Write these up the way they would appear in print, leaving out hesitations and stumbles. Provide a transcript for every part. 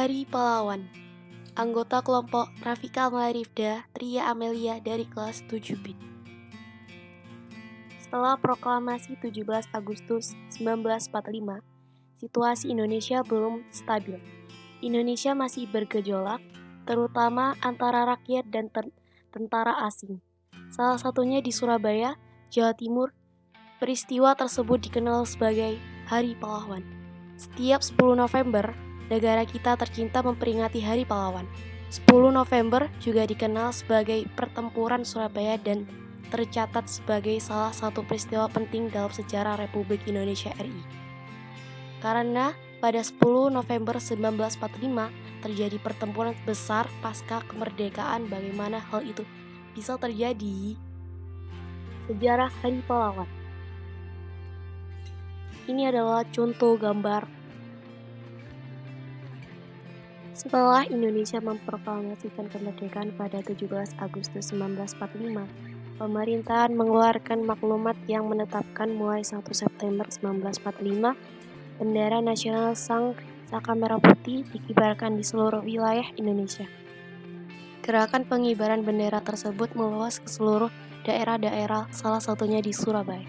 Hari Pahlawan. Anggota kelompok Rafika Malarifda Tria Amelia dari kelas 7B. Setelah proklamasi 17 Agustus 1945, situasi Indonesia belum stabil. Indonesia masih bergejolak, terutama antara rakyat dan tentara asing. Salah satunya di Surabaya, Jawa Timur. Peristiwa tersebut dikenal sebagai Hari Pahlawan. Setiap 10 November, negara kita tercinta memperingati Hari Pahlawan. 10 November juga dikenal sebagai Pertempuran Surabaya dan tercatat sebagai salah satu peristiwa penting dalam sejarah Republik Indonesia RI. Karena pada 10 November 1945 terjadi pertempuran besar pasca kemerdekaan. Bagaimana hal itu bisa terjadi? Sejarah Hari Pahlawan. Ini adalah contoh gambar. Setelah Indonesia memproklamasikan kemerdekaan pada 17 Agustus 1945, pemerintahan mengeluarkan maklumat yang menetapkan mulai 1 September 1945, bendera nasional Saka Merah Putih dikibarkan di seluruh wilayah Indonesia. Gerakan pengibaran bendera tersebut meluas ke seluruh daerah-daerah, salah satunya di Surabaya.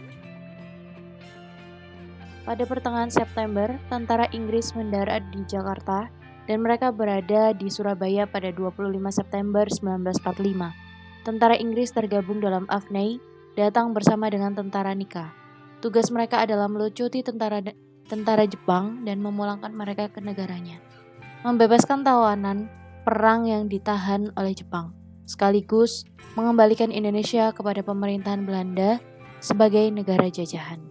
Pada pertengahan September, tentara Inggris mendarat di Jakarta dan mereka berada di Surabaya pada 25 September 1945. Tentara Inggris tergabung dalam AFNI, datang bersama dengan tentara Nika. Tugas mereka adalah melucuti tentara Jepang dan memulangkan mereka ke negaranya. Membebaskan tawanan perang yang ditahan oleh Jepang, sekaligus mengembalikan Indonesia kepada pemerintahan Belanda sebagai negara jajahan.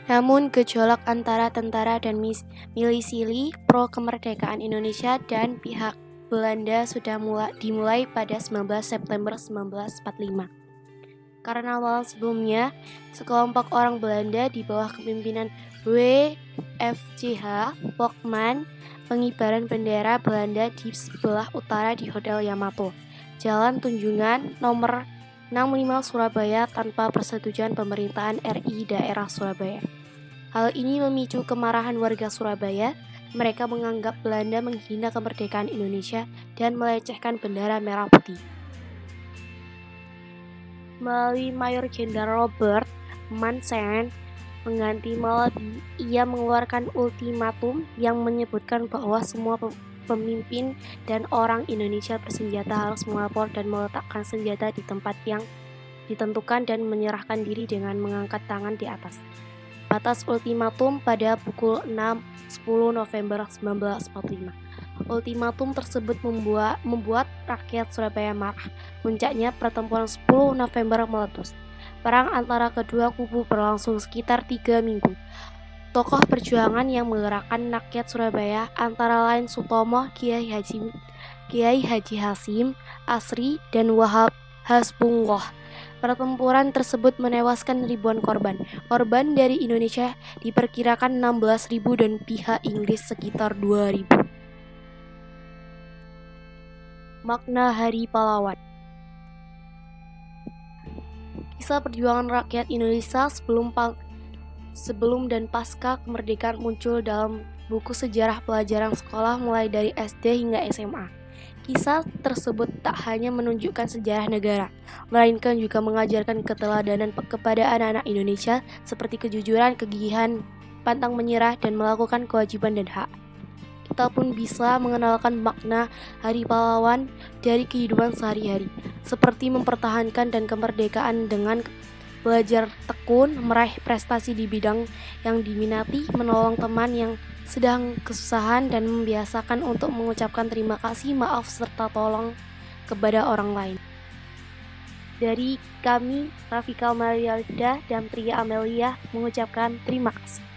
Namun gejolak antara tentara dan milisili pro kemerdekaan Indonesia dan pihak Belanda sudah dimulai pada 19 September 1945. Karena malam sebelumnya, sekelompok orang Belanda di bawah kepemimpinan W.F.J.H. Pokman pengibaran bendera Belanda di sebelah utara di Hotel Yamato, Jalan Tunjungan nomor 65 Surabaya tanpa persetujuan pemerintahan RI daerah Surabaya. Hal ini memicu kemarahan warga Surabaya. Mereka menganggap Belanda menghina kemerdekaan Indonesia dan melecehkan bendera merah putih. Melalui Mayor Jenderal Robert Mansen mengganti Malabi, ia mengeluarkan ultimatum yang menyebutkan bahwa semua pemimpin dan orang Indonesia bersenjata harus melapor dan meletakkan senjata di tempat yang ditentukan dan menyerahkan diri dengan mengangkat tangan di atas. Batas ultimatum pada pukul 6.10 November 1945. Ultimatum tersebut membuat rakyat Surabaya marah. Puncaknya pertempuran 10 November meletus. Perang antara kedua kubu berlangsung sekitar 3 minggu. Tokoh perjuangan yang menggerakkan rakyat Surabaya antara lain Sutomo, Kiai Haji Hasim Asri, dan Wahab Hasbullah. Pertempuran tersebut menewaskan ribuan korban. Korban dari Indonesia diperkirakan 16.000 dan pihak Inggris sekitar 2.000. Makna Hari Pahlawan. Kisah perjuangan rakyat Indonesia sebelum dan pasca kemerdekaan muncul dalam buku sejarah pelajaran sekolah mulai dari SD hingga SMA. Kisah tersebut tak hanya menunjukkan sejarah negara, melainkan juga mengajarkan keteladanan kepada anak-anak Indonesia seperti kejujuran, kegigihan, pantang menyerah, dan melakukan kewajiban dan hak. Kita pun bisa mengenalkan makna Hari Pahlawan dari kehidupan sehari-hari, seperti mempertahankan dan kemerdekaan dengan belajar tekun, meraih prestasi di bidang yang diminati, menolong teman yang sedang kesusahan, dan membiasakan untuk mengucapkan terima kasih, maaf, serta tolong kepada orang lain. Dari kami, Rafika Malarifda dan Tria Amelia mengucapkan terima kasih.